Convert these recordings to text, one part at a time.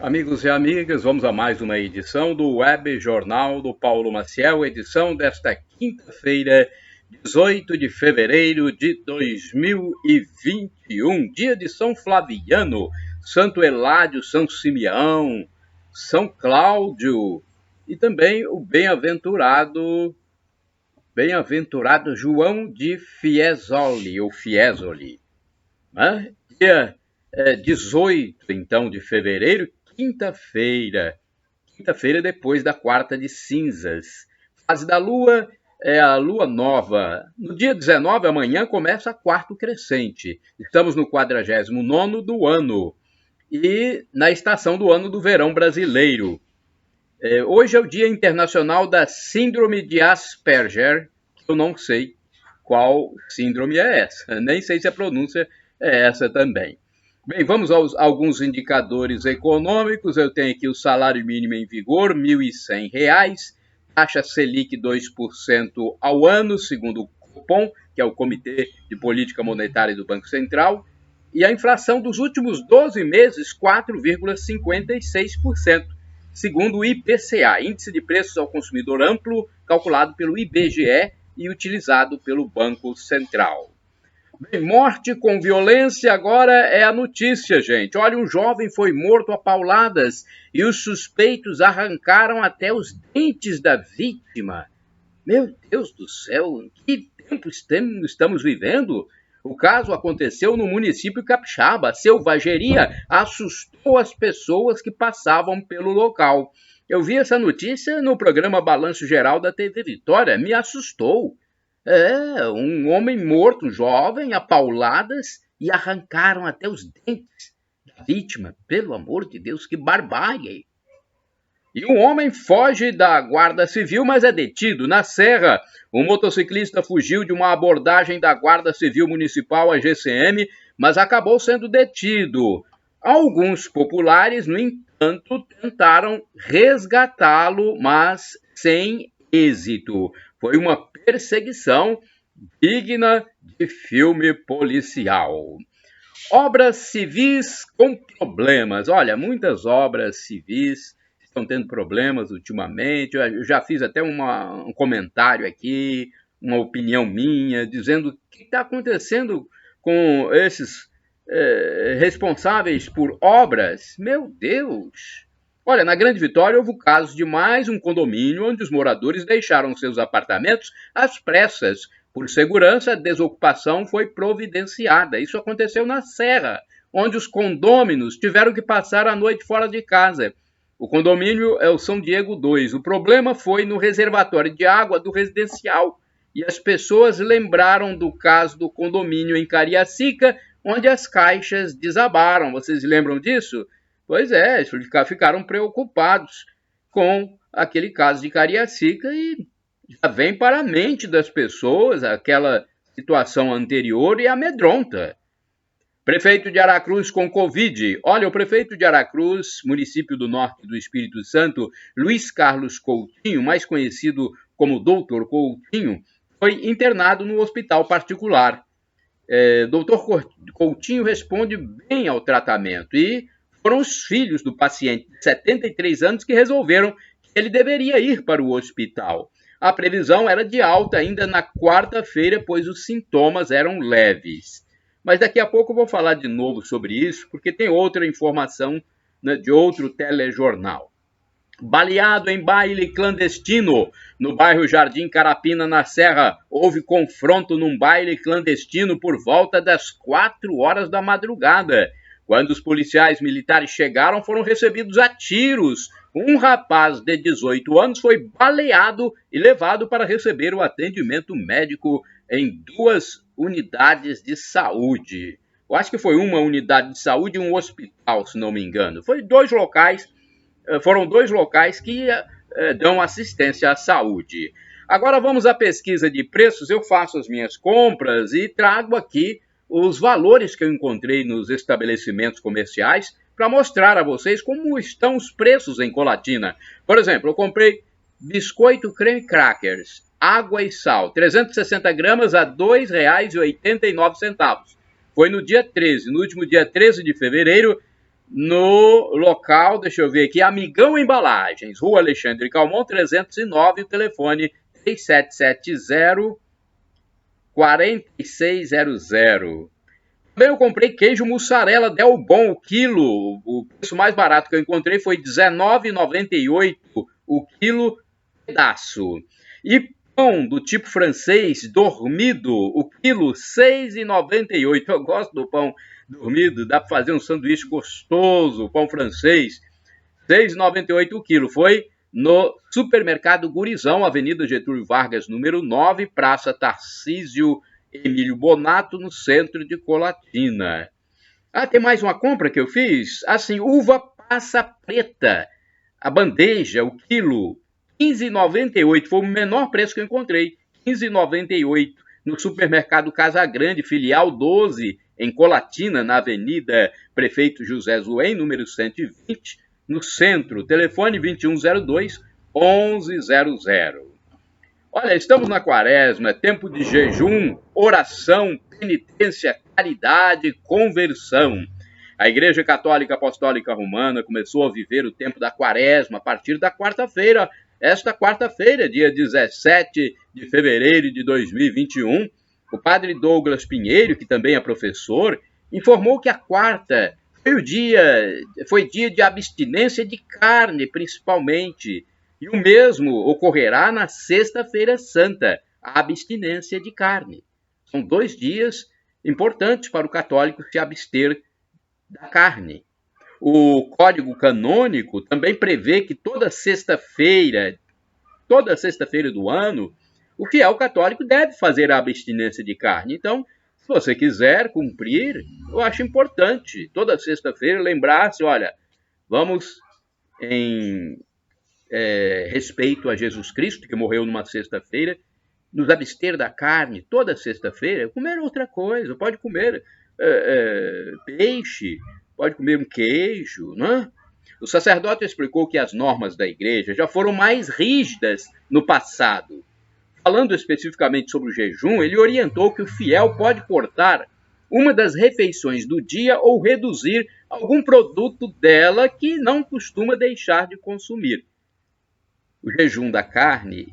Amigos e amigas, vamos a mais uma edição do Web Jornal do Paulo Maciel, edição desta quinta-feira, 18 de fevereiro de 2021, dia de São Flaviano, Santo Eládio, São Simeão, São Cláudio e também o bem-aventurado João de Fiesole, ou Fiesole, né? Dia 18, então, de fevereiro, quinta-feira depois da quarta de cinzas. Fase da lua é a lua nova. No dia 19, amanhã, começa a quarto crescente. Estamos no 49º do ano e na estação do ano do verão brasileiro. Hoje é o Dia Internacional da Síndrome de Asperger, que eu não sei qual síndrome é essa, nem sei se a pronúncia é essa também. Bem, vamos aos alguns indicadores econômicos. Eu tenho aqui o salário mínimo em vigor, R$ 1.100, taxa Selic 2% ao ano, segundo o Copom, que é o Comitê de Política Monetária do Banco Central, e a inflação dos últimos 12 meses, 4,56%, segundo o IPCA, Índice de Preços ao Consumidor Amplo, calculado pelo IBGE e utilizado pelo Banco Central. Bem, morte com violência agora é a notícia, gente. Olha, um jovem foi morto a pauladas e os suspeitos arrancaram até os dentes da vítima. Meu Deus do céu, que tempo estamos vivendo? O caso aconteceu no município capixaba. A selvageria assustou as pessoas que passavam pelo local. Eu vi essa notícia no programa Balanço Geral da TV Vitória. Me assustou. Um homem morto, jovem, a pauladas, e arrancaram até os dentes da vítima. Pelo amor de Deus, que barbárie! E um homem foge da Guarda Civil, mas é detido. Na Serra, um motociclista fugiu de uma abordagem da Guarda Civil Municipal, a GCM, mas acabou sendo detido. Alguns populares, no entanto, tentaram resgatá-lo, mas sem êxito. Foi uma perseguição digna de filme policial. Obras civis com problemas. Olha, muitas obras civis estão tendo problemas ultimamente. Eu já fiz até um comentário aqui, uma opinião minha, dizendo o que está acontecendo com esses responsáveis por obras. Meu Deus! Olha, na Grande Vitória houve o caso de mais um condomínio onde os moradores deixaram seus apartamentos às pressas. Por segurança, a desocupação foi providenciada. Isso aconteceu na Serra, onde os condôminos tiveram que passar a noite fora de casa. O condomínio é o São Diego 2. O problema foi no reservatório de água do residencial. E as pessoas lembraram do caso do condomínio em Cariacica, onde as caixas desabaram. Vocês lembram disso? Pois é, ficaram preocupados com aquele caso de Cariacica e já vem para a mente das pessoas aquela situação anterior e amedronta. Prefeito de Aracruz com Covid. Olha, o prefeito de Aracruz, município do norte do Espírito Santo, Luiz Carlos Coutinho, mais conhecido como Doutor Coutinho, foi internado no hospital particular. Doutor Coutinho responde bem ao tratamento e foram os filhos do paciente de 73 anos que resolveram que ele deveria ir para o hospital. A previsão era de alta ainda na quarta-feira, pois os sintomas eram leves. Mas daqui a pouco eu vou falar de novo sobre isso, porque tem outra informação, né, de outro telejornal. Baleado em baile clandestino. No bairro Jardim Carapina, na Serra, houve confronto num baile clandestino por volta das 4 horas da madrugada. Quando os policiais militares chegaram, foram recebidos a tiros. Um rapaz de 18 anos foi baleado e levado para receber o atendimento médico em 2 unidades de saúde. Eu acho que foi uma unidade de saúde e um hospital, se não me engano. Foram 2 locais que dão assistência à saúde. Agora vamos à pesquisa de preços. Eu faço as minhas compras e trago aqui os valores que eu encontrei nos estabelecimentos comerciais para mostrar a vocês como estão os preços em Colatina. Por exemplo, eu comprei biscoito creme crackers, água e sal, 360 gramas a R$ 2,89. Foi no dia 13, no último dia 13 de fevereiro, no local, deixa eu ver aqui, Amigão Embalagens, Rua Alexandre Calmon, 309, o telefone 3770-4600. Também eu comprei queijo mussarela Del Bon, o quilo. O preço mais barato que eu encontrei foi R$19,98 o quilo pedaço. E pão do tipo francês dormido, o quilo R$6,98. Eu gosto do pão dormido, dá para fazer um sanduíche gostoso, pão francês. R$6,98 o quilo. Foi no supermercado Gurizão, Avenida Getúlio Vargas, número 9, Praça Tarcísio Emílio Bonato, no centro de Colatina. Tem mais uma compra que eu fiz? Assim, uva passa preta, a bandeja, o quilo, R$15,98. Foi o menor preço que eu encontrei, R$15,98, no supermercado Casa Grande, filial 12, em Colatina, na Avenida Prefeito José Zoen, número 120, no centro. Telefone 2102-1100. Olha, estamos na quaresma, é tempo de jejum, oração, penitência, caridade, conversão. A Igreja Católica Apostólica Romana começou a viver o tempo da quaresma a partir da quarta-feira. Esta quarta-feira, dia 17 de fevereiro de 2021, o padre Douglas Pinheiro, que também é professor, informou que a quarta foi dia de abstinência de carne, principalmente. E o mesmo ocorrerá na Sexta-feira Santa, a abstinência de carne. São 2 dias importantes para o católico se abster da carne. O Código Canônico também prevê que toda sexta-feira do ano, o fiel católico deve fazer a abstinência de carne. Então, se você quiser cumprir, eu acho importante toda sexta-feira lembrar-se, olha, vamos em respeito a Jesus Cristo, que morreu numa sexta-feira, nos abster da carne toda sexta-feira, comer outra coisa, pode comer peixe, pode comer um queijo, né? O sacerdote explicou que as normas da igreja já foram mais rígidas no passado. Falando especificamente sobre o jejum, ele orientou que o fiel pode cortar uma das refeições do dia ou reduzir algum produto dela que não costuma deixar de consumir. O jejum da carne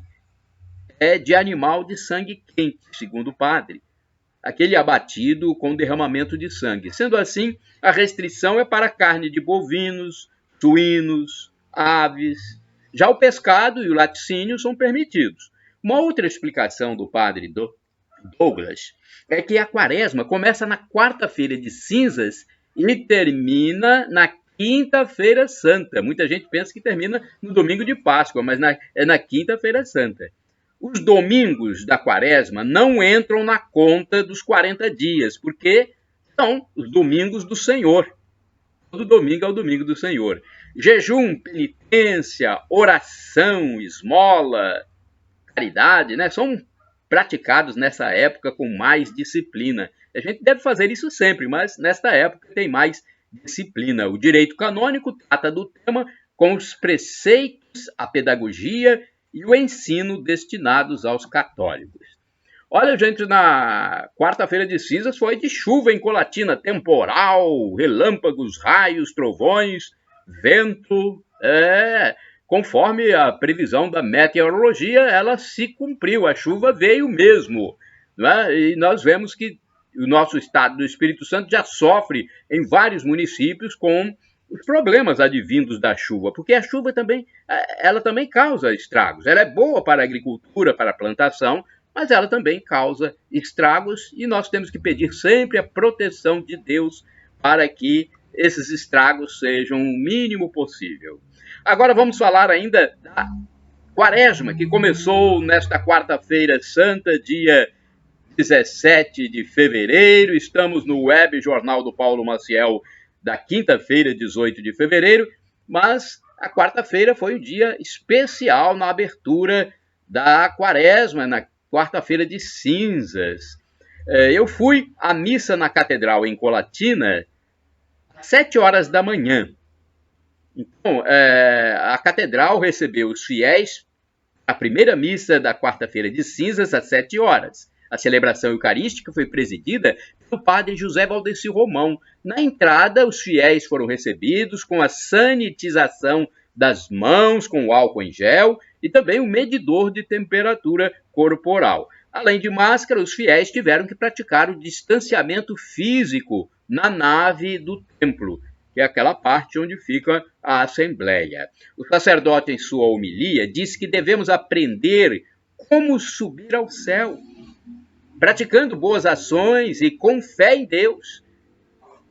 é de animal de sangue quente, segundo o padre, aquele abatido com derramamento de sangue. Sendo assim, a restrição é para a carne de bovinos, suínos, aves. Já o pescado e o laticínio são permitidos. Uma outra explicação do padre Douglas é que a quaresma começa na quarta-feira de cinzas e termina na quinta-feira santa. Muita gente pensa que termina no domingo de Páscoa, mas é na quinta-feira santa. Os domingos da quaresma não entram na conta dos 40 dias, porque são os domingos do Senhor. Todo domingo é o domingo do Senhor. Jejum, penitência, oração, esmola, caridade, né, são praticados nessa época com mais disciplina. A gente deve fazer isso sempre, mas nesta época tem mais disciplina. O direito canônico trata do tema com os preceitos, a pedagogia e o ensino destinados aos católicos. Olha, gente, na quarta-feira de cinzas foi de chuva em Colatina, temporal, relâmpagos, raios, trovões, vento, conforme a previsão da meteorologia, ela se cumpriu, a chuva veio mesmo, né? E nós vemos que o nosso estado do Espírito Santo já sofre em vários municípios com os problemas advindos da chuva, porque a chuva ela também causa estragos. Ela é boa para a agricultura, para a plantação, mas ela também causa estragos e nós temos que pedir sempre a proteção de Deus para que esses estragos sejam o mínimo possível. Agora vamos falar ainda da quaresma, que começou nesta quarta-feira santa, dia 17 de fevereiro. Estamos no Web Jornal do Paulo Maciel da quinta-feira, 18 de fevereiro, mas a quarta-feira foi um dia especial na abertura da quaresma, na quarta-feira de cinzas. Eu fui à missa na Catedral em Colatina às 7 horas da manhã. Então, a Catedral recebeu os fiéis a primeira missa da quarta-feira de cinzas às 7 horas. A celebração eucarística foi presidida pelo padre José Valdeci Romão. Na entrada, os fiéis foram recebidos com a sanitização das mãos com o álcool em gel e também um medidor de temperatura corporal. Além de máscara, os fiéis tiveram que praticar o distanciamento físico na nave do templo, que é aquela parte onde fica a Assembleia. O sacerdote, em sua homilia, disse que devemos aprender como subir ao céu, praticando boas ações e com fé em Deus.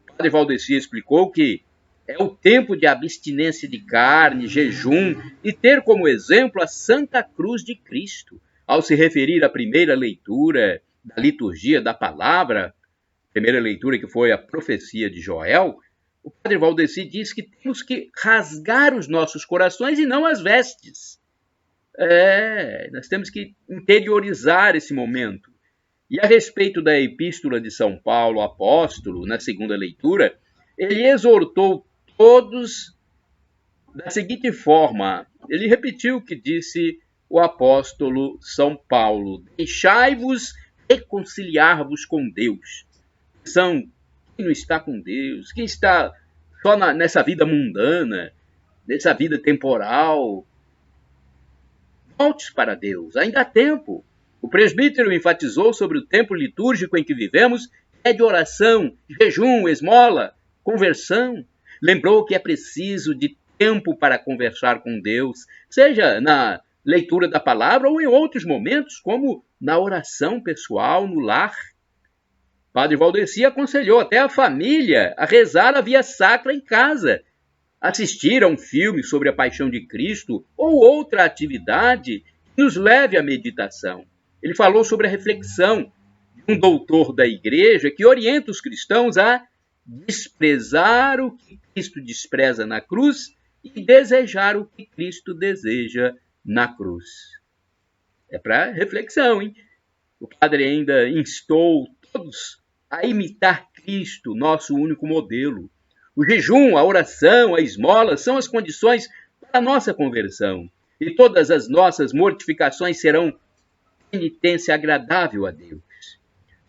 O padre Valdeci explicou que é o tempo de abstinência de carne, jejum e ter como exemplo a Santa Cruz de Cristo. Ao se referir à primeira leitura da liturgia da palavra, primeira leitura que foi a profecia de Joel, o padre Valdeci diz que temos que rasgar os nossos corações e não as vestes. Nós temos que interiorizar esse momento. E a respeito da epístola de São Paulo, apóstolo, na segunda leitura, ele exortou todos da seguinte forma. Ele repetiu o que disse o apóstolo São Paulo: deixai-vos reconciliar-vos com Deus. Quem não está com Deus, quem está só nessa vida mundana, nessa vida temporal, volte para Deus, ainda há tempo. O presbítero enfatizou sobre o tempo litúrgico em que vivemos, é de oração, jejum, esmola, conversão. Lembrou que é preciso de tempo para conversar com Deus, seja na leitura da palavra ou em outros momentos, como na oração pessoal, no lar. Padre Valdeci aconselhou até a família a rezar a via sacra em casa, assistir a um filme sobre a paixão de Cristo ou outra atividade que nos leve à meditação. Ele falou sobre a reflexão de um doutor da igreja que orienta os cristãos a desprezar o que Cristo despreza na cruz e desejar o que Cristo deseja na cruz. É para reflexão, hein? O padre ainda instou todos a imitar Cristo, nosso único modelo. O jejum, a oração, a esmola são as condições para a nossa conversão. E todas as nossas mortificações serão penitência agradável a Deus.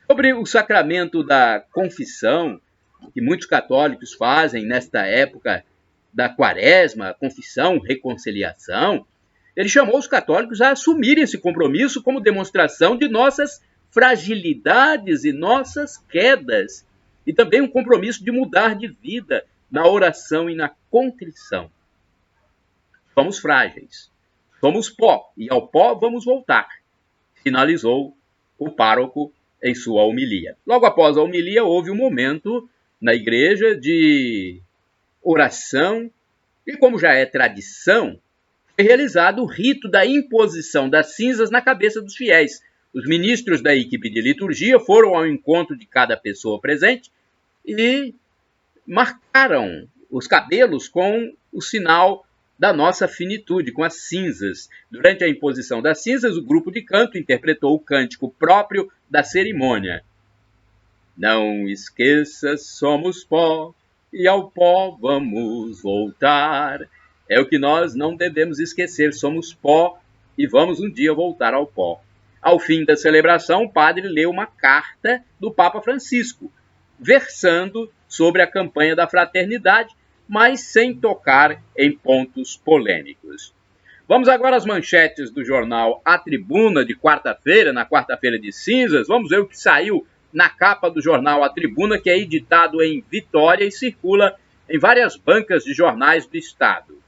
Sobre o sacramento da confissão, que muitos católicos fazem nesta época da quaresma, confissão, reconciliação, ele chamou os católicos a assumirem esse compromisso como demonstração de nossas fragilidades e nossas quedas, e também um compromisso de mudar de vida na oração e na contrição. Somos frágeis, somos pó, e ao pó vamos voltar, finalizou o pároco em sua homilia. Logo após a homilia, houve um momento na igreja de oração, e como já é tradição, foi realizado o rito da imposição das cinzas na cabeça dos fiéis. Os ministros da equipe de liturgia foram ao encontro de cada pessoa presente e marcaram os cabelos com o sinal da nossa finitude, com as cinzas. Durante a imposição das cinzas, o grupo de canto interpretou o cântico próprio da cerimônia. Não esqueça, somos pó, e ao pó vamos voltar. É o que nós não devemos esquecer, somos pó e vamos um dia voltar ao pó. Ao fim da celebração, o padre leu uma carta do Papa Francisco, versando sobre a campanha da fraternidade, mas sem tocar em pontos polêmicos. Vamos agora às manchetes do jornal A Tribuna de quarta-feira, na quarta-feira de cinzas. Vamos ver o que saiu na capa do jornal A Tribuna, que é editado em Vitória e circula em várias bancas de jornais do estado.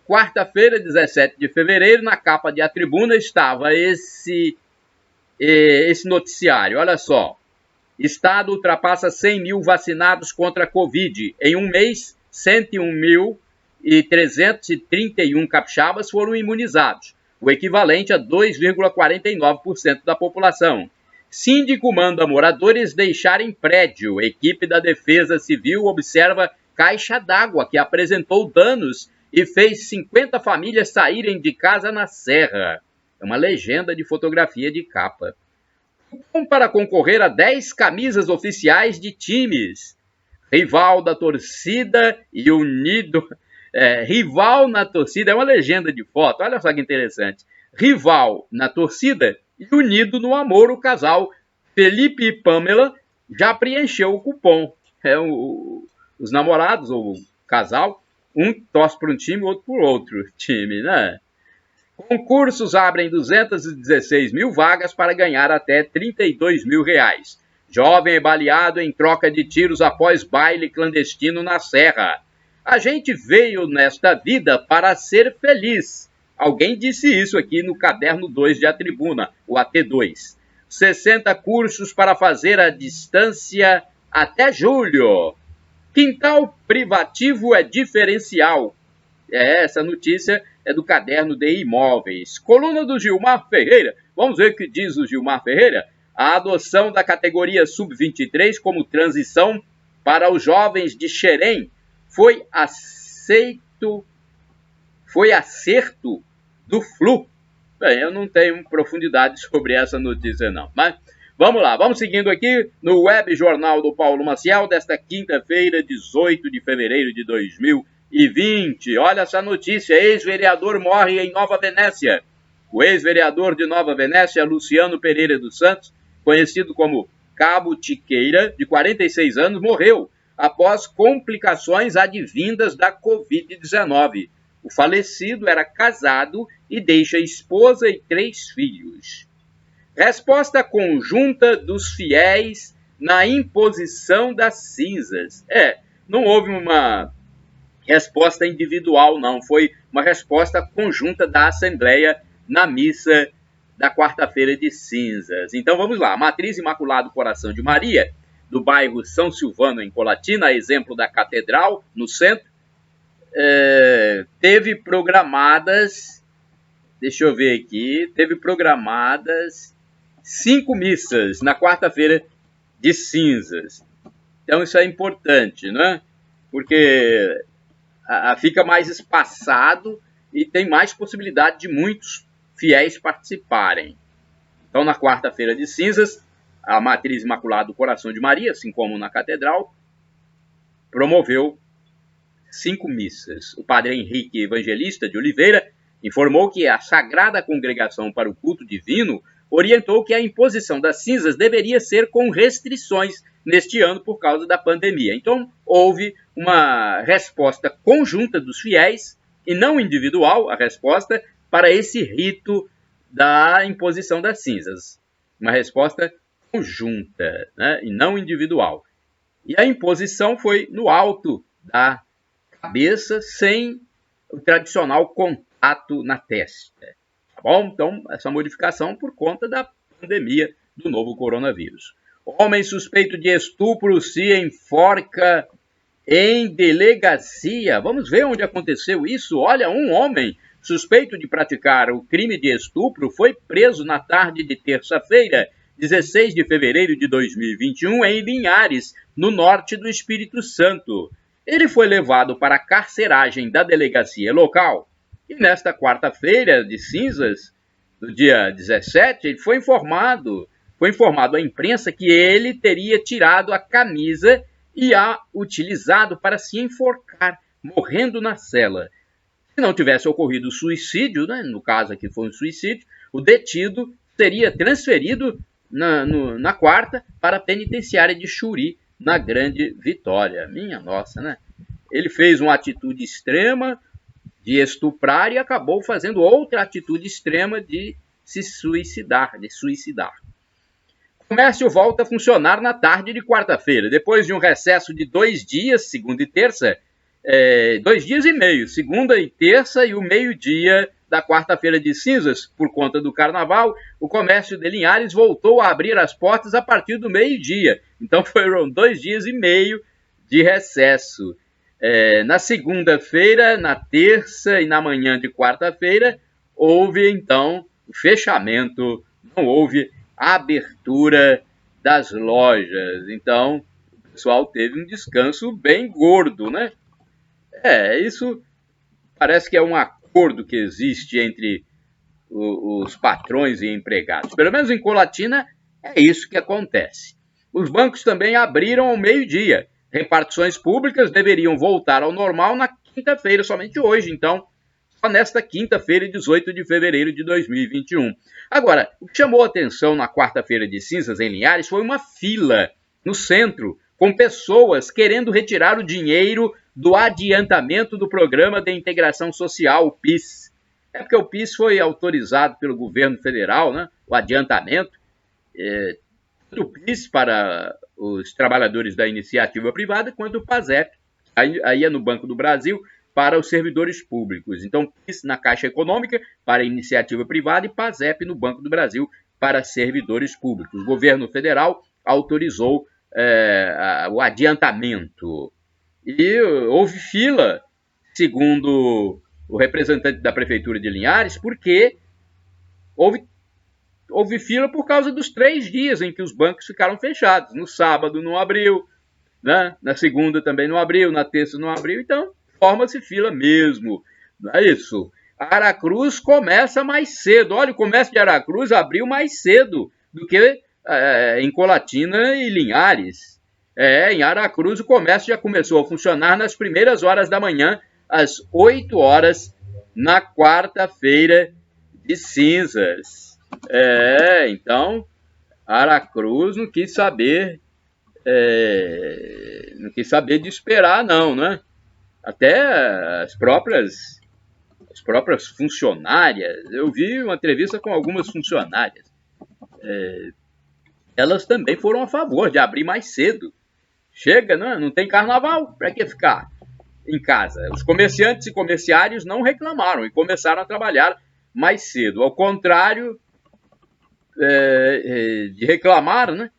Quarta-feira, 17 de fevereiro, na capa de A Tribuna estava esse noticiário. Olha só. Estado ultrapassa 100 mil vacinados contra a Covid. Em um mês, 101.331 capixabas foram imunizados, o equivalente a 2,49% da população. Síndico manda moradores deixarem prédio. Equipe da Defesa Civil observa caixa d'água que apresentou danos e fez 50 famílias saírem de casa na Serra. É uma legenda de fotografia de capa. Cupom para concorrer a 10 camisas oficiais de times. Rival da torcida e unido. Rival na torcida, é uma legenda de foto, olha só que interessante. Rival na torcida e unido no amor, o casal Felipe e Pamela já preencheu o cupom. Os namorados, ou o casal, um torce para um time, outro por outro time, né? Concursos abrem 216 mil vagas para ganhar até 32 mil reais. Jovem é baleado em troca de tiros após baile clandestino na Serra. A gente veio nesta vida para ser feliz. Alguém disse isso aqui no caderno 2 de A Tribuna, o AT2. 60 cursos para fazer a distância até julho. Quintal privativo é diferencial. Essa notícia é do caderno de imóveis. Coluna do Gilmar Ferreira. Vamos ver o que diz o Gilmar Ferreira. A adoção da categoria Sub-23 como transição para os jovens de Xerém foi acerto do Flu. Bem, eu não tenho profundidade sobre essa notícia não, mas vamos lá, vamos seguindo aqui no Web Jornal do Paulo Maciel desta quinta-feira, 18 de fevereiro de 2020. Olha essa notícia, ex-vereador morre em Nova Venécia. O ex-vereador de Nova Venécia, Luciano Pereira dos Santos, conhecido como Cabo Tiqueira, de 46 anos, morreu após complicações advindas da Covid-19. O falecido era casado e deixa esposa e 3 filhos. Resposta conjunta dos fiéis na imposição das cinzas. Não houve uma resposta individual, não. Foi uma resposta conjunta da Assembleia na missa da quarta-feira de cinzas. Então vamos lá. A Matriz Imaculado Coração de Maria, do bairro São Silvano, em Colatina, a exemplo da Catedral, no centro, teve programadas, deixa eu ver aqui, teve programadas 5 missas na quarta-feira de cinzas. Então isso é importante, né? Porque fica mais espaçado e tem mais possibilidade de muitos fiéis participarem. Então na quarta-feira de cinzas, a Matriz Imaculada do Coração de Maria, assim como na Catedral, promoveu 5 missas. O padre Henrique Evangelista de Oliveira informou que a Sagrada Congregação para o Culto Divino orientou que a imposição das cinzas deveria ser com restrições neste ano por causa da pandemia. Então, houve uma resposta conjunta dos fiéis, e não individual, a resposta para esse rito da imposição das cinzas. Uma resposta conjunta, né, e não individual. E a imposição foi no alto da cabeça, sem o tradicional contato na testa. Tá bom? Então, essa modificação por conta da pandemia do novo coronavírus. Homem suspeito de estupro se enforca em delegacia. Vamos ver onde aconteceu isso. Olha, um homem suspeito de praticar o crime de estupro foi preso na tarde de terça-feira, 16 de fevereiro de 2021, em Linhares, no norte do Espírito Santo. Ele foi levado para a carceragem da delegacia local e nesta quarta-feira de cinzas, no dia 17, ele foi informado à imprensa que ele teria tirado a camisa e a utilizado para se enforcar, morrendo na cela. Se não tivesse ocorrido suicídio, né, no caso aqui foi um suicídio, o detido seria transferido na quarta para a penitenciária de Xuri, na Grande Vitória. Minha nossa, né? Ele fez uma atitude extrema de estuprar e acabou fazendo outra atitude extrema de se suicidar, O comércio volta a funcionar na tarde de quarta-feira, depois de um recesso de 2 dias, segunda e terça, 2 dias e meio, segunda e terça e o meio-dia da quarta-feira de cinzas, por conta do carnaval, o comércio de Linhares voltou a abrir as portas a partir do meio-dia. Então foram 2 dias e meio de recesso. Na segunda-feira, na terça e na manhã de quarta-feira, houve então o fechamento, não houve abertura das lojas. Então, o pessoal teve um descanso bem gordo, né? Isso parece que é um acordo que existe entre os patrões e empregados. Pelo menos em Colatina é isso que acontece. Os bancos também abriram ao meio-dia. Repartições públicas deveriam voltar ao normal na quinta-feira, somente hoje. Então, só nesta quinta-feira, 18 de fevereiro de 2021. Agora, o que chamou a atenção na quarta-feira de cinzas em Linhares foi uma fila no centro, com pessoas querendo retirar o dinheiro do adiantamento do Programa de Integração Social, o PIS. É porque o PIS foi autorizado pelo governo federal, né? O adiantamento, tanto o PIS para os trabalhadores da iniciativa privada, quanto o PASEP, aí é no Banco do Brasil, para os servidores públicos. Então, PIS na Caixa Econômica para a iniciativa privada e PASEP no Banco do Brasil para servidores públicos. O governo federal autorizou o adiantamento. E houve fila, segundo o representante da Prefeitura de Linhares, porque houve fila por causa dos 3 dias em que os bancos ficaram fechados. No sábado não abriu, né? Na segunda também não abriu, na terça não abriu, então forma-se fila mesmo. Não é isso? Aracruz começa mais cedo. Olha, o comércio de Aracruz abriu mais cedo do que em Colatina e Linhares. Em Aracruz o comércio já começou a funcionar nas primeiras horas da manhã, às 8 horas, na quarta-feira de cinzas. Então, Aracruz não quis saber de esperar, não, né? Até as próprias funcionárias, eu vi uma entrevista com algumas funcionárias, elas também foram a favor de abrir mais cedo. Chega, não tem carnaval, para que ficar em casa? Os comerciantes e comerciários não reclamaram e começaram a trabalhar mais cedo. Ao contrário de reclamar, né?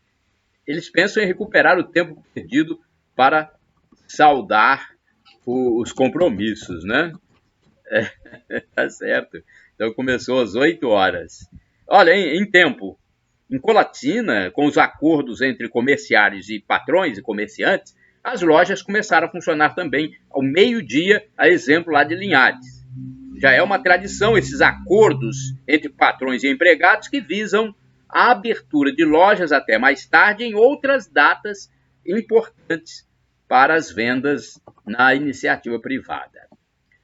Eles pensam em recuperar o tempo perdido para saldar os compromissos, né? Tá certo. Então começou às 8 horas. Olha, em tempo, em Colatina, com os acordos entre comerciários e patrões e comerciantes, as lojas começaram a funcionar também ao meio-dia, a exemplo lá de Linhares. Já é uma tradição esses acordos entre patrões e empregados que visam a abertura de lojas até mais tarde em outras datas importantes para as vendas na iniciativa privada.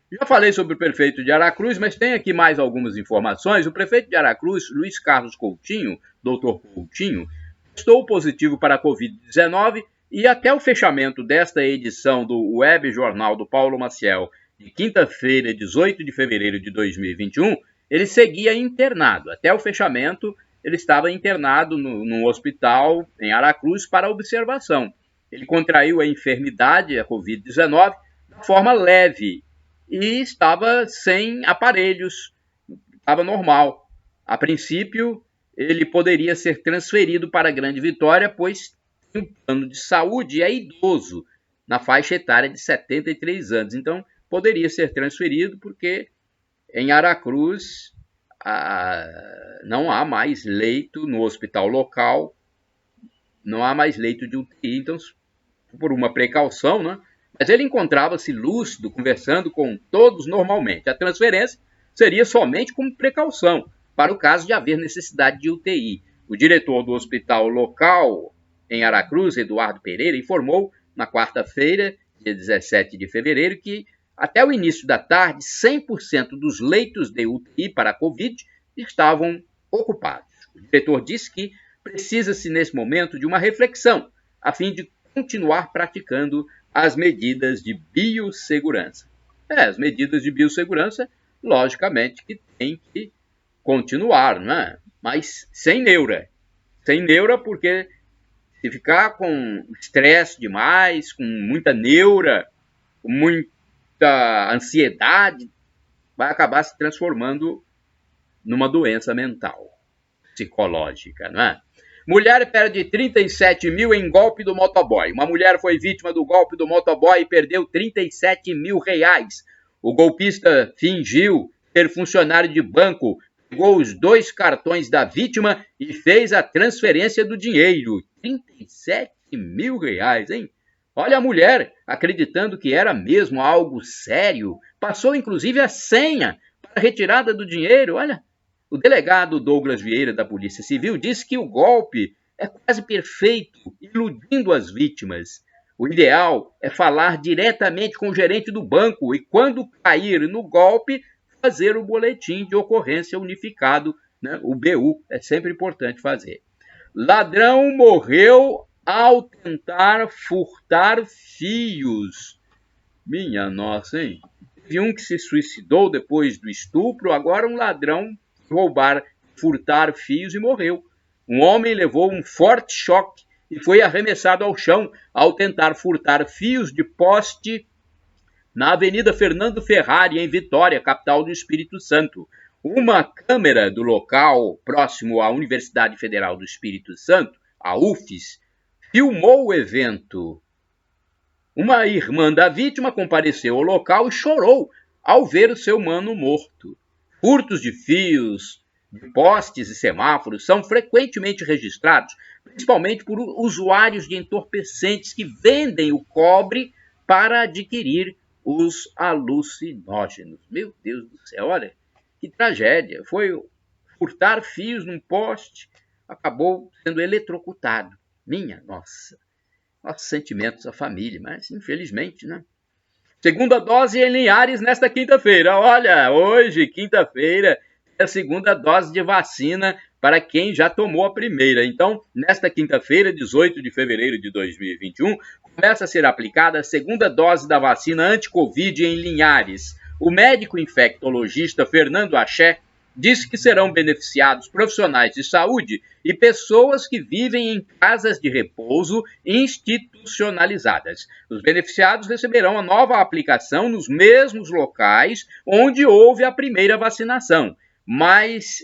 Já falei sobre o prefeito de Aracruz, mas tem aqui mais algumas informações. O prefeito de Aracruz, Luiz Carlos Coutinho, doutor Coutinho, testou positivo para a Covid-19 e até o fechamento desta edição do Web Jornal do Paulo Maciel, de quinta-feira, 18 de fevereiro de 2021, ele seguia internado. Até o fechamento, ele estava internado num hospital em Aracruz para observação. Ele contraiu a enfermidade, a Covid-19, de forma leve e estava sem aparelhos, estava normal. A princípio, ele poderia ser transferido para a Grande Vitória, pois tem um plano de saúde e é idoso, na faixa etária de 73 anos. Então, poderia ser transferido porque em Aracruz não há mais leito no hospital local, não há mais leito de UTI, então, por uma precaução, né? Mas ele encontrava-se lúcido, conversando com todos normalmente. A transferência seria somente como precaução, para o caso de haver necessidade de UTI. O diretor do hospital local em Aracruz, Eduardo Pereira, informou na quarta-feira, dia 17 de fevereiro, que até o início da tarde, 100% dos leitos de UTI para a Covid estavam ocupados. O diretor disse que precisa-se, nesse momento, de uma reflexão, a fim de continuar praticando as medidas de biossegurança. As medidas de biossegurança, logicamente, que tem que continuar, não é? Mas sem neura. Sem neura, porque se ficar com estresse demais, com muita neura, com muita ansiedade, vai acabar se transformando numa doença mental, psicológica, não é? Mulher perde 37 mil em golpe do motoboy. Uma mulher foi vítima do golpe do motoboy e perdeu 37 mil reais. O golpista fingiu ser funcionário de banco, pegou os 2 cartões da vítima e fez a transferência do dinheiro. 37 mil reais, hein? Olha a mulher, acreditando que era mesmo algo sério, passou inclusive a senha para a retirada do dinheiro. Olha, o delegado Douglas Vieira, da Polícia Civil, disse que o golpe é quase perfeito, iludindo as vítimas. O ideal é falar diretamente com o gerente do banco e, quando cair no golpe, fazer o boletim de ocorrência unificado, né? O BU é sempre importante fazer. Ladrão morreu ao tentar furtar fios. Minha nossa, hein? Teve um que se suicidou depois do estupro, agora um ladrão furtar fios e morreu. Um homem levou um forte choque e foi arremessado ao chão ao tentar furtar fios de poste na Avenida Fernando Ferrari, em Vitória, capital do Espírito Santo. Uma câmera do local, próximo à Universidade Federal do Espírito Santo, a UFES, filmou o evento. Uma irmã da vítima compareceu ao local e chorou ao ver o seu mano morto. Furtos de fios, de postes e semáforos são frequentemente registrados, principalmente por usuários de entorpecentes que vendem o cobre para adquirir os alucinógenos. Meu Deus do céu, olha que tragédia. Foi furtar fios num poste, acabou sendo eletrocutado. Minha nossa. Nossos sentimentos à família, mas infelizmente, né? Segunda dose em Linhares nesta quinta-feira. Olha, hoje, quinta-feira, é a segunda dose de vacina para quem já tomou a primeira. Então, nesta quinta-feira, 18 de fevereiro de 2021, começa a ser aplicada a segunda dose da vacina anti-Covid em Linhares. O médico infectologista Fernando Axé disse que serão beneficiados profissionais de saúde e pessoas que vivem em casas de repouso institucionalizadas. Os beneficiados receberão a nova aplicação nos mesmos locais onde houve a primeira vacinação. Mas,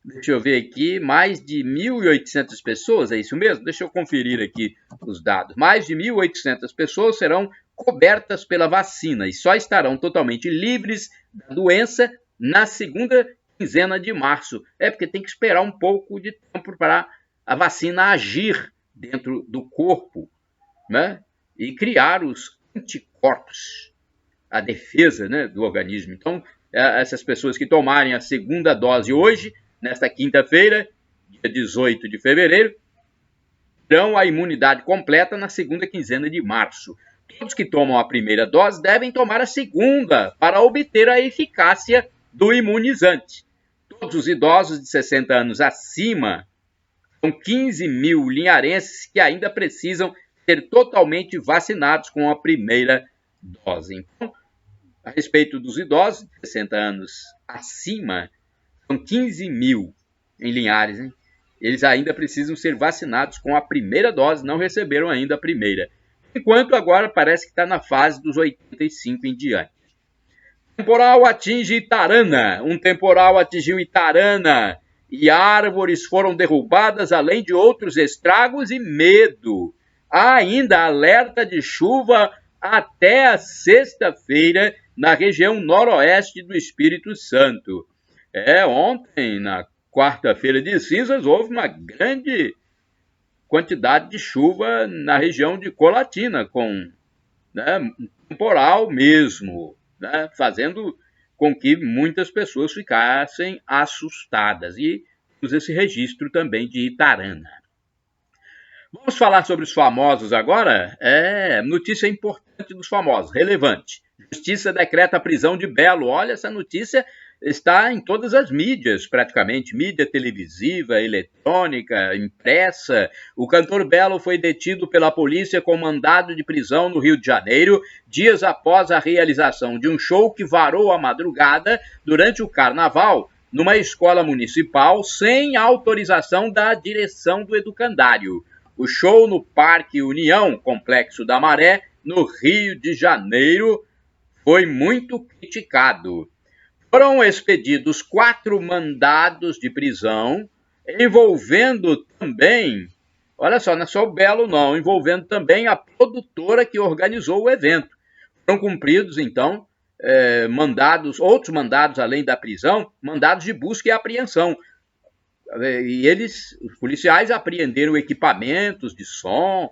deixa eu ver aqui, mais de 1.800 pessoas, é isso mesmo? Deixa eu conferir aqui os dados. Mais de 1.800 pessoas serão cobertas pela vacina e só estarão totalmente livres da doença na segunda quinzena de março. Porque tem que esperar um pouco de tempo para a vacina agir dentro do corpo, né? E criar os anticorpos, a defesa, né, do organismo. Então, essas pessoas que tomarem a segunda dose hoje, nesta quinta-feira, dia 18 de fevereiro, terão a imunidade completa na segunda quinzena de março. Todos que tomam a primeira dose devem tomar a segunda para obter a eficácia do imunizante. Todos os idosos de 60 anos acima, são 15 mil linharenses que ainda precisam ser totalmente vacinados com a primeira dose. Então, a respeito dos idosos de 60 anos acima, são 15 mil em Linhares, hein? Eles ainda precisam ser vacinados com a primeira dose, não receberam ainda a primeira. Enquanto agora parece que está na fase dos 85 em diante. Temporal atinge Itarana. Um temporal atingiu Itarana e árvores foram derrubadas, além de outros estragos e medo. Há ainda alerta de chuva até a sexta-feira na região noroeste do Espírito Santo. Ontem, na quarta-feira de cinzas, houve uma grande quantidade de chuva na região de Colatina, com, né, um temporal mesmo, né, fazendo com que muitas pessoas ficassem assustadas. E temos esse registro também de Itarana. Vamos falar sobre os famosos agora? Notícia importante dos famosos, relevante. Justiça decreta a prisão de Belo. Olha, essa notícia está em todas as mídias, praticamente. Mídia televisiva, eletrônica, impressa. O cantor Belo foi detido pela polícia com mandado de prisão no Rio de Janeiro, dias após a realização de um show que varou a madrugada durante o carnaval, numa escola municipal, sem autorização da direção do educandário. O show no Parque União, Complexo da Maré, no Rio de Janeiro, foi muito criticado. Foram expedidos 4 mandados de prisão, envolvendo também, olha só, não é só o Belo não, envolvendo também a produtora que organizou o evento. Foram cumpridos, então, outros mandados além da prisão, mandados de busca e apreensão. E os policiais apreenderam equipamentos de som,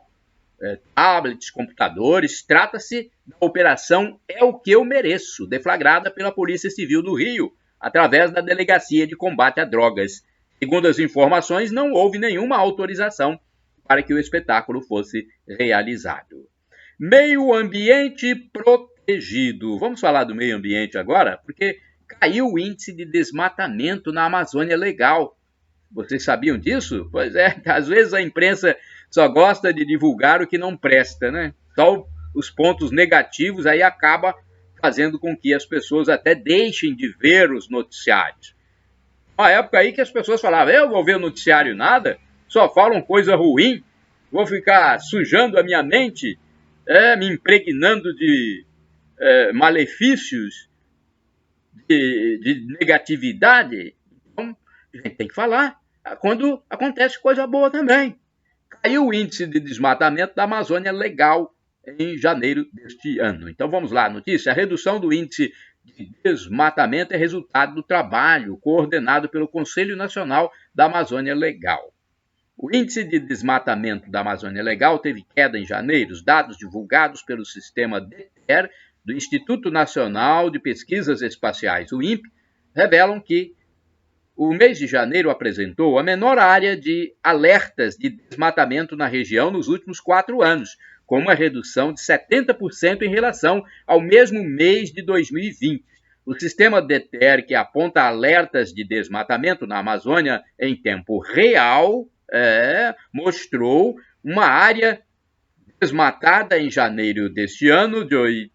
tablets, computadores. Trata-se da Operação É o que eu mereço, deflagrada pela Polícia Civil do Rio, através da Delegacia de Combate a Drogas. Segundo as informações, não houve nenhuma autorização para que o espetáculo fosse realizado. Meio Ambiente protesta protegido. Vamos falar do meio ambiente agora, porque caiu o índice de desmatamento na Amazônia Legal. Vocês sabiam disso? Pois é, às vezes a imprensa só gosta de divulgar o que não presta, né? Só os pontos negativos aí acaba fazendo com que as pessoas até deixem de ver os noticiários. Uma época aí que as pessoas falavam, eu vou ver o noticiário nada, só falam coisa ruim, vou ficar sujando a minha mente, me impregnando de malefícios, de negatividade. Então, a gente tem que falar quando acontece coisa boa também. Caiu o índice de desmatamento da Amazônia Legal em janeiro deste ano. Então vamos lá, a notícia. A redução do índice de desmatamento é resultado do trabalho coordenado pelo Conselho Nacional da Amazônia Legal. O índice de desmatamento da Amazônia Legal teve queda em janeiro. Os dados divulgados pelo sistema DETER, do Instituto Nacional de Pesquisas Espaciais, o INPE, revelam que o mês de janeiro apresentou a menor área de alertas de desmatamento na região nos últimos 4 anos, com uma redução de 70% em relação ao mesmo mês de 2020. O sistema DETER, que aponta alertas de desmatamento na Amazônia em tempo real, mostrou uma área desmatada em janeiro deste ano de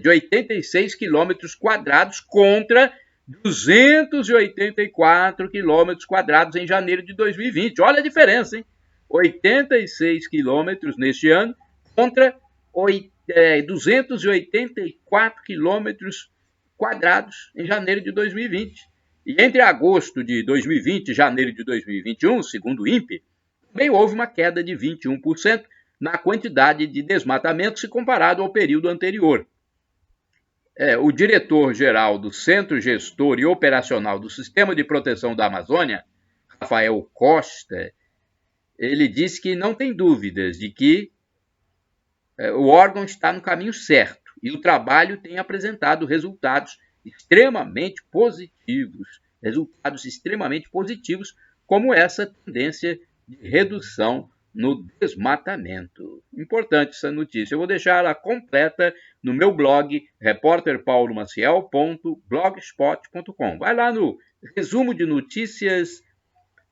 86 quilômetros quadrados contra 284 quilômetros quadrados em janeiro de 2020. Olha a diferença, hein? 86 quilômetros neste ano contra 284 quilômetros quadrados em janeiro de 2020. E entre agosto de 2020 e janeiro de 2021, segundo o INPE, também houve uma queda de 21% na quantidade de desmatamento se comparado ao período anterior. O diretor-geral do Centro Gestor e Operacional do Sistema de Proteção da Amazônia, Rafael Costa, ele disse que não tem dúvidas de que o órgão está no caminho certo e o trabalho tem apresentado resultados extremamente positivos, como essa tendência de redução no desmatamento. Importante essa notícia. Eu vou deixar ela completa no meu blog, repórterpaulomaciel.blogspot.com. Vai lá no resumo de notícias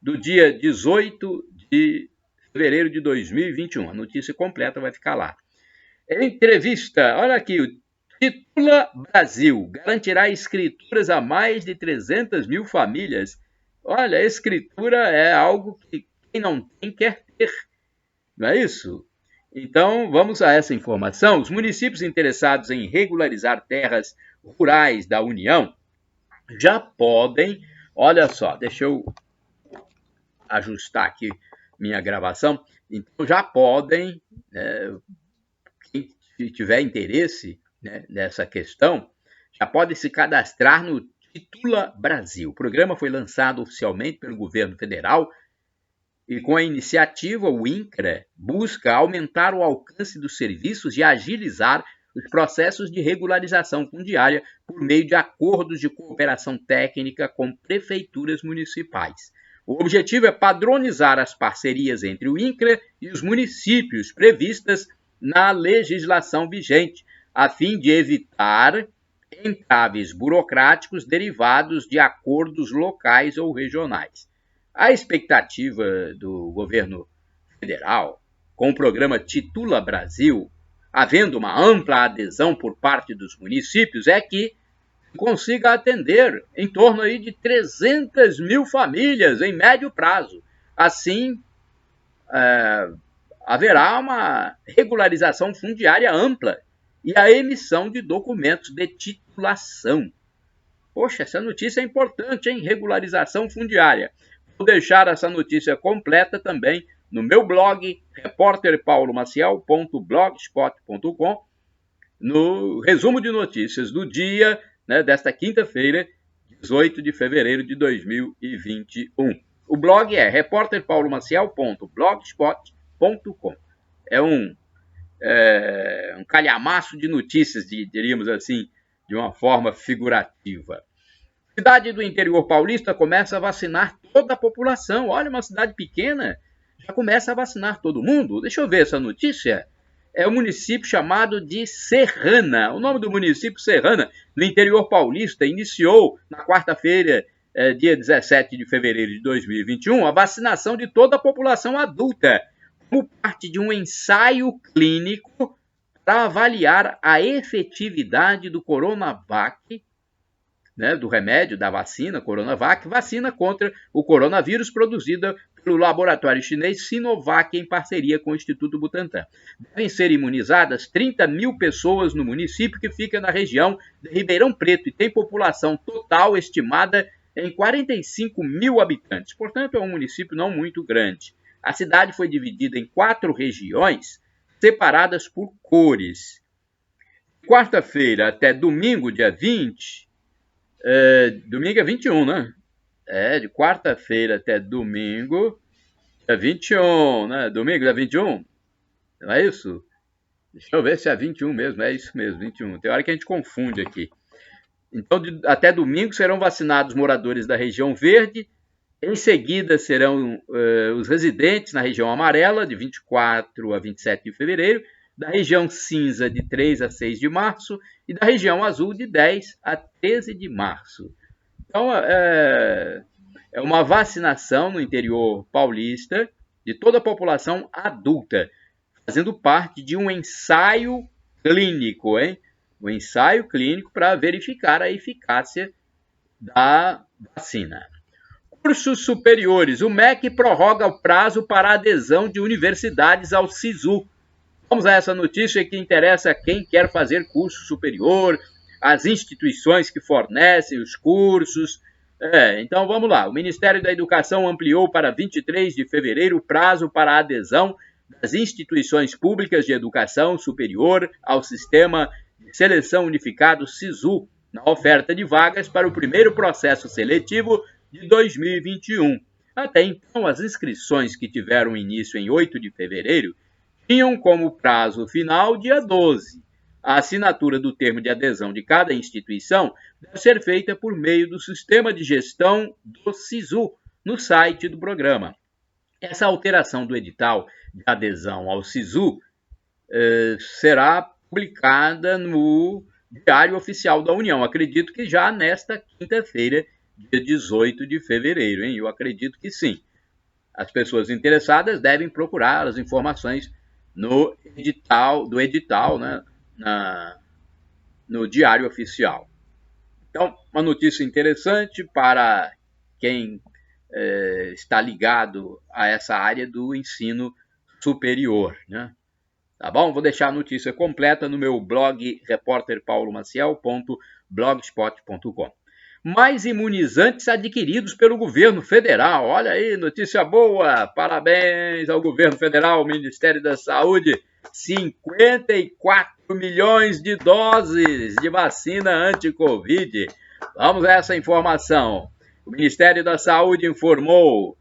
do dia 18 de fevereiro de 2021. A notícia completa vai ficar lá. Entrevista, olha aqui, o Titula Brasil garantirá escrituras a mais de 300 mil famílias. Olha, a escritura é algo que quem não tem quer ter, não é isso? Então, vamos a essa informação. Os municípios interessados em regularizar terras rurais da União já podem, olha só, deixa eu ajustar aqui minha gravação, então já podem, quem tiver interesse nessa questão, já pode se cadastrar no Titula Brasil. O programa foi lançado oficialmente pelo governo federal e com a iniciativa o INCRA busca aumentar o alcance dos serviços e agilizar os processos de regularização fundiária por meio de acordos de cooperação técnica com prefeituras municipais. O objetivo é padronizar as parcerias entre o INCRA e os municípios previstas na legislação vigente, a fim de evitar entraves burocráticos derivados de acordos locais ou regionais. A expectativa do governo federal, com o programa Titula Brasil, havendo uma ampla adesão por parte dos municípios, é que consiga atender em torno aí de 300 mil famílias em médio prazo. Assim, haverá uma regularização fundiária ampla e a emissão de documentos de titulação. Poxa, essa notícia é importante, hein? Regularização fundiária. Vou deixar essa notícia completa também no meu blog, repórterpaulomaciel.blogspot.com, no resumo de notícias do dia, desta quinta-feira, 18 de fevereiro de 2021. O blog é repórterpaulomaciel.blogspot.com. É um calhamaço de notícias, diríamos assim, de uma forma figurativa. Cidade do interior paulista começa a vacinar toda a população. Olha, uma cidade pequena já começa a vacinar todo mundo. Deixa eu ver essa notícia. é o município chamado de Serrana. O nome do município, Serrana, no interior paulista, iniciou na quarta-feira, dia 17 de fevereiro de 2021, a vacinação de toda a população adulta, como parte de um ensaio clínico para avaliar a efetividade do Coronavac, né, do remédio, da vacina Coronavac, vacina contra o coronavírus produzida pelo laboratório chinês Sinovac em parceria com o Instituto Butantan. Devem ser imunizadas 30 mil pessoas no município, que fica na região de Ribeirão Preto e tem população total estimada em 45 mil habitantes. Portanto, é um município não muito grande. A cidade foi dividida em 4 regiões, separadas por cores. Quarta-feira até domingo, dia 20, domingo é 21, né? De quarta-feira até domingo é 21, né? Domingo é 21? Não é isso? Deixa eu ver se é 21 mesmo. É isso mesmo, 21. Tem hora que a gente confunde aqui. Então, até domingo serão vacinados moradores da região verde. Em seguida serão os residentes na região amarela, de 24 a 27 de fevereiro, da região cinza, de 3 a 6 de março, e da região azul, de 10 a 13 de março. Então, é uma vacinação no interior paulista de toda a população adulta, fazendo parte de um ensaio clínico, hein? Um ensaio clínico para verificar a eficácia da vacina. Cursos superiores. O MEC prorroga o prazo para adesão de universidades ao SISU. Vamos a essa notícia que interessa a quem quer fazer curso superior, as instituições que fornecem os cursos. Então vamos lá. O Ministério da Educação ampliou para 23 de fevereiro o prazo para a adesão das instituições públicas de educação superior ao Sistema de Seleção Unificado SISU, na oferta de vagas para o primeiro processo seletivo de 2021. Até então, as inscrições que tiveram início em 8 de fevereiro tinham como prazo final dia 12. A assinatura do termo de adesão de cada instituição deve ser feita por meio do sistema de gestão do SISU, no site do programa. Essa alteração do edital de adesão ao SISU será publicada no Diário Oficial da União. Acredito que já nesta quinta-feira, dia 18 de fevereiro, hein? Eu acredito que sim. As pessoas interessadas devem procurar as informações no edital, né? No Diário Oficial. Então, uma notícia interessante para quem está ligado a essa área do ensino superior, né? Tá bom? Vou deixar a notícia completa no meu blog repórterpaulomaciel.blogspot.com. Mais imunizantes adquiridos pelo governo federal. Olha aí, notícia boa! Parabéns ao governo federal, ao Ministério da Saúde. 54 milhões de doses de vacina anti-Covid. Vamos a essa informação. O Ministério da Saúde informou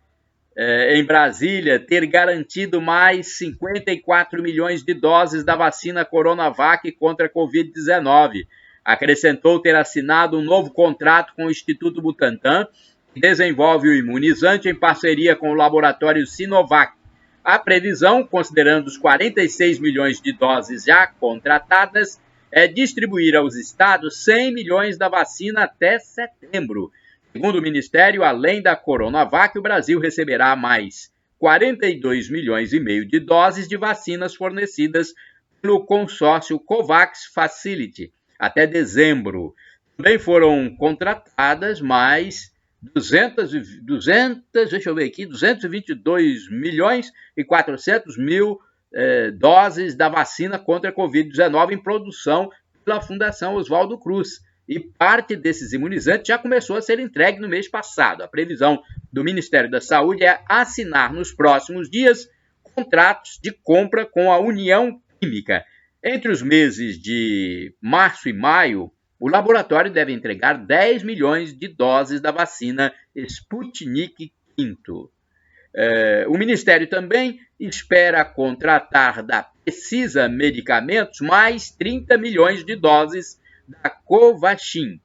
em Brasília ter garantido mais 54 milhões de doses da vacina Coronavac contra a Covid-19. Acrescentou ter assinado um novo contrato com o Instituto Butantan, que desenvolve o imunizante em parceria com o laboratório Sinovac. A previsão, considerando os 46 milhões de doses já contratadas, é distribuir aos estados 100 milhões da vacina até setembro. Segundo o Ministério, além da Coronavac, o Brasil receberá mais 42 milhões e meio de doses de vacinas fornecidas pelo consórcio COVAX Facility até dezembro. Também foram contratadas mais 222 milhões e 400 mil doses da vacina contra a Covid-19 em produção pela Fundação Oswaldo Cruz. E parte desses imunizantes já começou a ser entregue no mês passado. A previsão do Ministério da Saúde é assinar nos próximos dias contratos de compra com a União Química. Entre os meses de março e maio, o laboratório deve entregar 10 milhões de doses da vacina Sputnik V. O Ministério também espera contratar da Precisa Medicamentos mais 30 milhões de doses da Covaxin.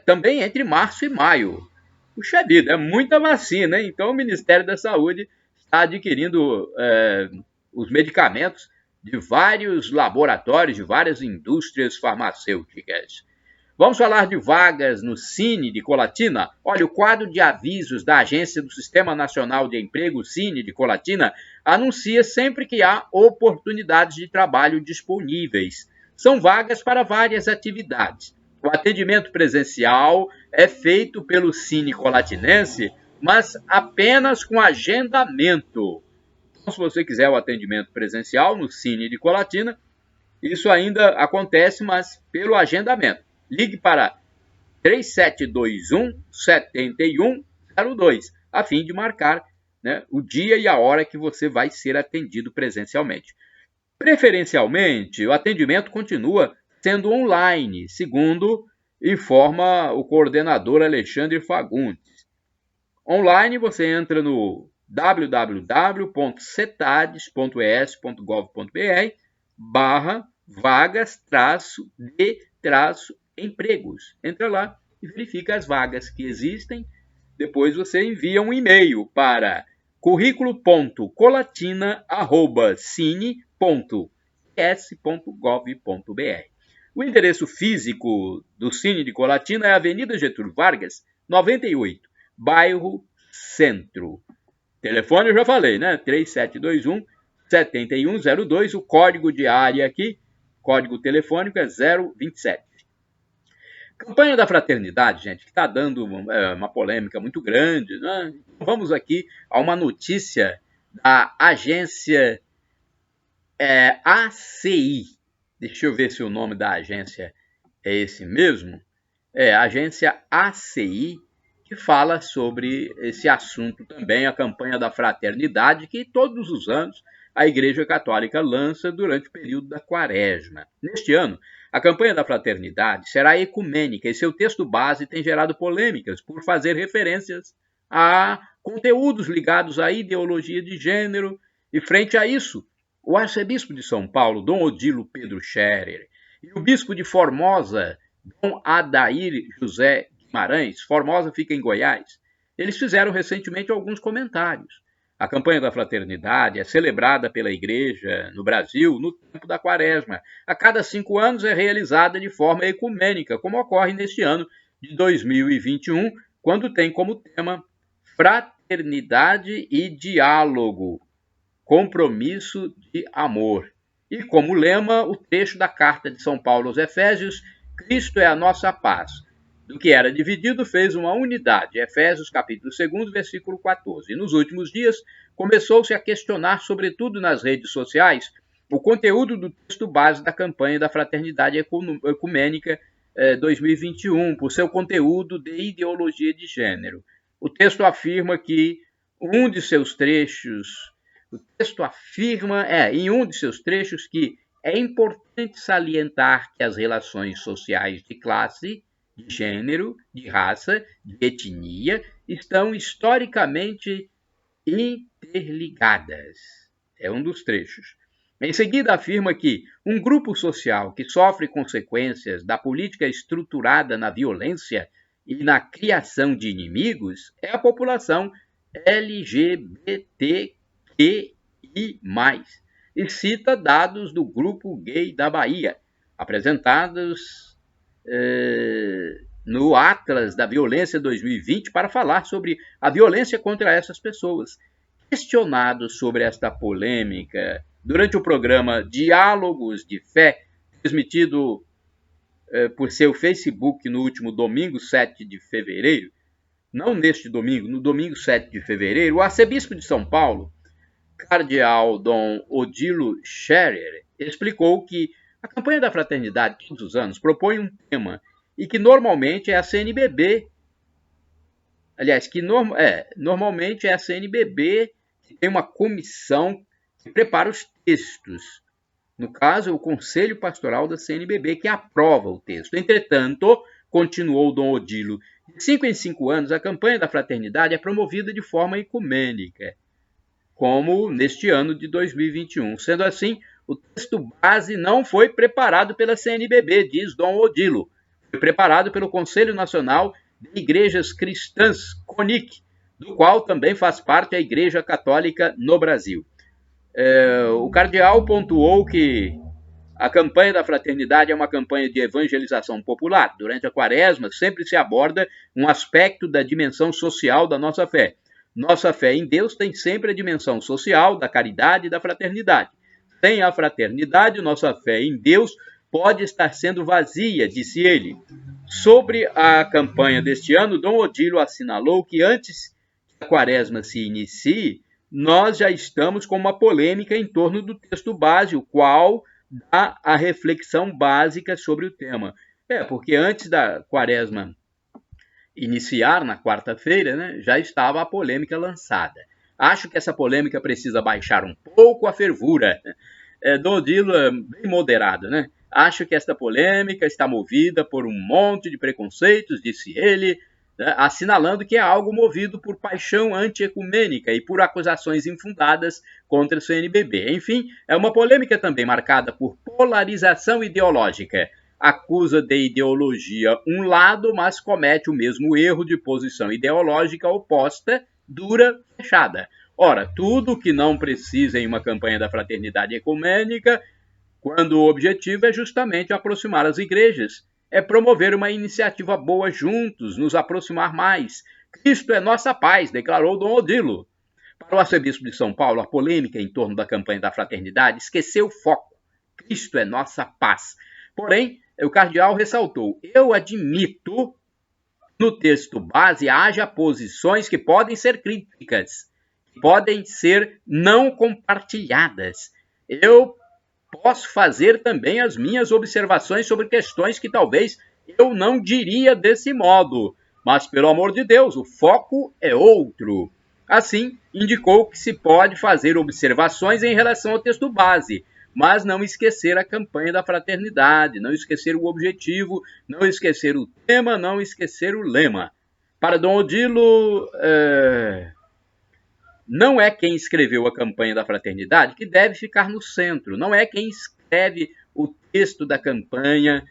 Também entre março e maio. Puxa vida, é muita vacina, hein? Então o Ministério da Saúde está adquirindo os medicamentos de vários laboratórios, de várias indústrias farmacêuticas. Vamos falar de vagas no Cine de Colatina? Olha, o quadro de avisos da Agência do Sistema Nacional de Emprego, Cine de Colatina, anuncia sempre que há oportunidades de trabalho disponíveis. São vagas para várias atividades. O atendimento presencial é feito pelo Cine Colatinense, mas apenas com agendamento. Então, se você quiser o atendimento presencial no Cine de Colatina, isso ainda acontece, mas pelo agendamento. Ligue para 3721-7102, a fim de marcar, né, o dia e a hora que você vai ser atendido presencialmente. Preferencialmente, o atendimento continua sendo online, segundo informa o coordenador Alexandre Fagundes. Online você entra no www.cetades.es.gov.br/vagas-de-empregos. Entra lá e verifica as vagas que existem. Depois você envia um e-mail para currículo.colatina@cine.es.gov.br. O endereço físico do Cine de Colatina é a Avenida Getúlio Vargas, 98, bairro Centro. Telefone eu já falei, né? 3721-7102. O código de área aqui, código telefônico é 027. Campanha da Fraternidade, gente, que está dando uma polêmica muito grande, né? Vamos aqui a uma notícia da agência ACI. Deixa eu ver se o nome da agência é esse mesmo. É a agência ACI, que fala sobre esse assunto também, a campanha da fraternidade, que todos os anos a Igreja Católica lança durante o período da Quaresma. Neste ano, a campanha da fraternidade será ecumênica e seu texto base tem gerado polêmicas por fazer referências a conteúdos ligados à ideologia de gênero, e frente a isso, o arcebispo de São Paulo, Dom Odilo Pedro Scherer, e o bispo de Formosa, Dom Adair José Guimarães, Formosa fica em Goiás, eles fizeram recentemente alguns comentários. A campanha da fraternidade é celebrada pela Igreja no Brasil no tempo da Quaresma. A cada 5 anos é realizada de forma ecumênica, como ocorre neste ano de 2021, quando tem como tema Fraternidade e Diálogo, Compromisso de Amor. E como lema, o trecho da carta de São Paulo aos Efésios, Cristo é a nossa paz. Do que era dividido, fez uma unidade. Efésios, capítulo 2, versículo 14. E nos últimos dias, começou-se a questionar, sobretudo nas redes sociais, o conteúdo do texto base da campanha da Fraternidade Ecumênica 2021, por seu conteúdo de ideologia de gênero. O texto afirma que em um de seus trechos que é importante salientar que as relações sociais de classe, de gênero, de raça, de etnia, estão historicamente interligadas. É um dos trechos. Em seguida, afirma que um grupo social que sofre consequências da política estruturada na violência e na criação de inimigos é a população LGBTQI+, e cita dados do Grupo Gay da Bahia, apresentados no Atlas da Violência 2020 para falar sobre a violência contra essas pessoas. Questionado sobre esta polêmica durante o programa Diálogos de Fé, transmitido por seu Facebook no último domingo, 7 de fevereiro, não neste domingo, no domingo 7 de fevereiro, o arcebispo de São Paulo, cardeal Dom Odilo Scherer, explicou que a campanha da fraternidade todos os anos propõe um tema e que normalmente é a CNBB, normalmente é a CNBB que tem uma comissão que prepara os textos. No caso, é o Conselho Pastoral da CNBB que aprova o texto. Entretanto, continuou Dom Odilo, de 5 em 5 anos a campanha da fraternidade é promovida de forma ecumênica, como neste ano de 2021. Sendo assim, o texto base não foi preparado pela CNBB, diz Dom Odilo. Foi preparado pelo Conselho Nacional de Igrejas Cristãs, CONIC, do qual também faz parte a Igreja Católica no Brasil. O cardeal pontuou que a campanha da fraternidade é uma campanha de evangelização popular. Durante a quaresma, sempre se aborda um aspecto da dimensão social da nossa fé. Nossa fé em Deus tem sempre a dimensão social, da caridade e da fraternidade. Sem a fraternidade, nossa fé em Deus pode estar sendo vazia, disse ele. Sobre a campanha deste ano, Dom Odilo assinalou que antes que a quaresma se inicie, nós já estamos com uma polêmica em torno do texto base, o qual dá a reflexão básica sobre o tema. Porque antes da quaresma iniciar, na quarta-feira, né, já estava a polêmica lançada. Acho que essa polêmica precisa baixar um pouco a fervura. Dom Odilo é bem moderado, né? Acho que esta polêmica está movida por um monte de preconceitos, disse ele, né, assinalando que é algo movido por paixão antiecumênica e por acusações infundadas contra o CNBB. Enfim, é uma polêmica também marcada por polarização ideológica. Acusa de ideologia um lado, mas comete o mesmo erro de posição ideológica oposta, dura, fechada. Ora, tudo que não precisa em uma campanha da fraternidade ecumênica, quando o objetivo é justamente aproximar as igrejas, é promover uma iniciativa boa juntos, nos aproximar mais. Cristo é nossa paz, declarou Dom Odilo. Para o arcebispo de São Paulo, a polêmica em torno da campanha da fraternidade esqueceu o foco. Cristo é nossa paz. Porém, o cardeal ressaltou: eu admito no texto base haja posições que podem ser críticas, podem ser não compartilhadas. Eu posso fazer também as minhas observações sobre questões que talvez eu não diria desse modo, mas, pelo amor de Deus, o foco é outro. Assim, indicou que se pode fazer observações em relação ao texto base, mas não esquecer a campanha da fraternidade, não esquecer o objetivo, não esquecer o tema, não esquecer o lema. Para Dom Odilo, não é quem escreveu a campanha da fraternidade que deve ficar no centro, não é quem escreve o texto da campanha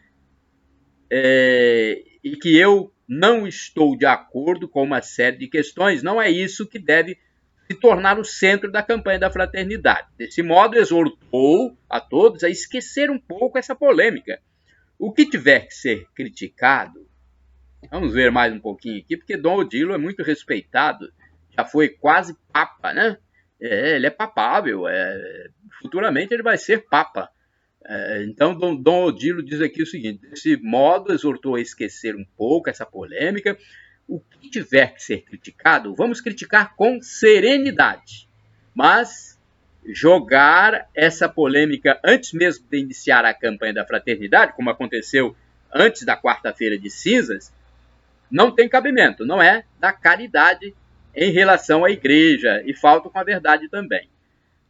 e que eu não estou de acordo com uma série de questões, não é isso que deve se tornar o centro da campanha da fraternidade. Desse modo, exortou a todos a esquecer um pouco essa polêmica. O que tiver que ser criticado, vamos ver mais um pouquinho aqui, porque Dom Odilo é muito respeitado, já foi quase papa, né? Ele é papável, futuramente ele vai ser papa. Então, Dom Odilo diz aqui o seguinte: desse modo, exortou a esquecer um pouco essa polêmica. O que tiver que ser criticado, vamos criticar com serenidade. Mas jogar essa polêmica antes mesmo de iniciar a campanha da fraternidade, como aconteceu antes da quarta-feira de cinzas, não tem cabimento, não é da caridade em relação à igreja e falta com a verdade também.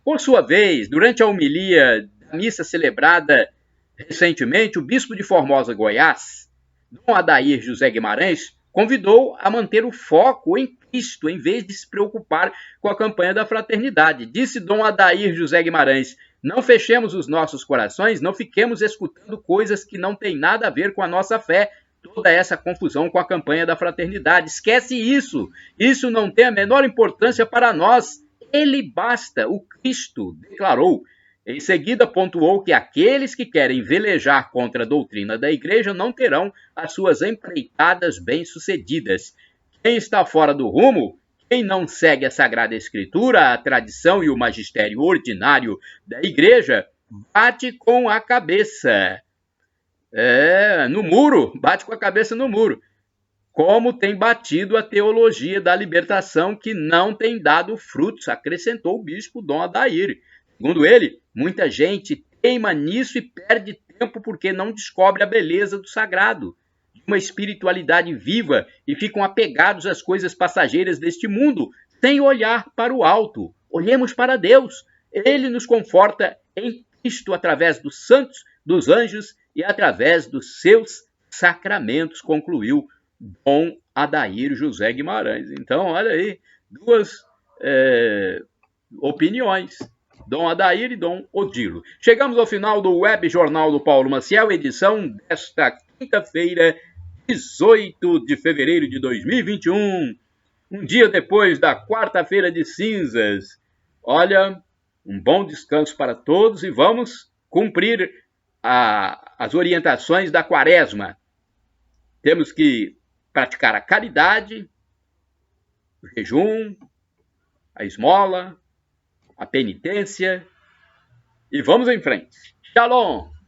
Por sua vez, durante a homilia da missa celebrada recentemente, o bispo de Formosa, Goiás, Dom Adair José Guimarães, convidou a manter o foco em Cristo, em vez de se preocupar com a campanha da fraternidade. Disse Dom Adair José Guimarães: não fechemos os nossos corações, não fiquemos escutando coisas que não têm nada a ver com a nossa fé, toda essa confusão com a campanha da fraternidade. Esquece isso, isso não tem a menor importância para nós. Ele basta, o Cristo declarou. Em seguida, pontuou que aqueles que querem velejar contra a doutrina da igreja não terão as suas empreitadas bem-sucedidas. Quem está fora do rumo, quem não segue a Sagrada Escritura, a tradição e o magistério ordinário da igreja, bate com a cabeça. No muro, bate com a cabeça no muro. Como tem batido a teologia da libertação que não tem dado frutos, acrescentou o bispo Dom Adair. Segundo ele, muita gente teima nisso e perde tempo porque não descobre a beleza do sagrado, de uma espiritualidade viva, e ficam apegados às coisas passageiras deste mundo, sem olhar para o alto. Olhemos para Deus. Ele nos conforta em Cristo através dos santos, dos anjos e através dos seus sacramentos, concluiu Dom Adair José Guimarães. Então, olha aí, duas opiniões. Dom Adair e Dom Odilo. Chegamos ao final do Web Jornal do Paulo Maciel, edição desta quinta-feira, 18 de fevereiro de 2021, um dia depois da quarta-feira de cinzas. Olha, Um bom descanso para todos e vamos cumprir as orientações da Quaresma. Temos que praticar a caridade, o jejum, a esmola, a penitência e vamos em frente. Shalom!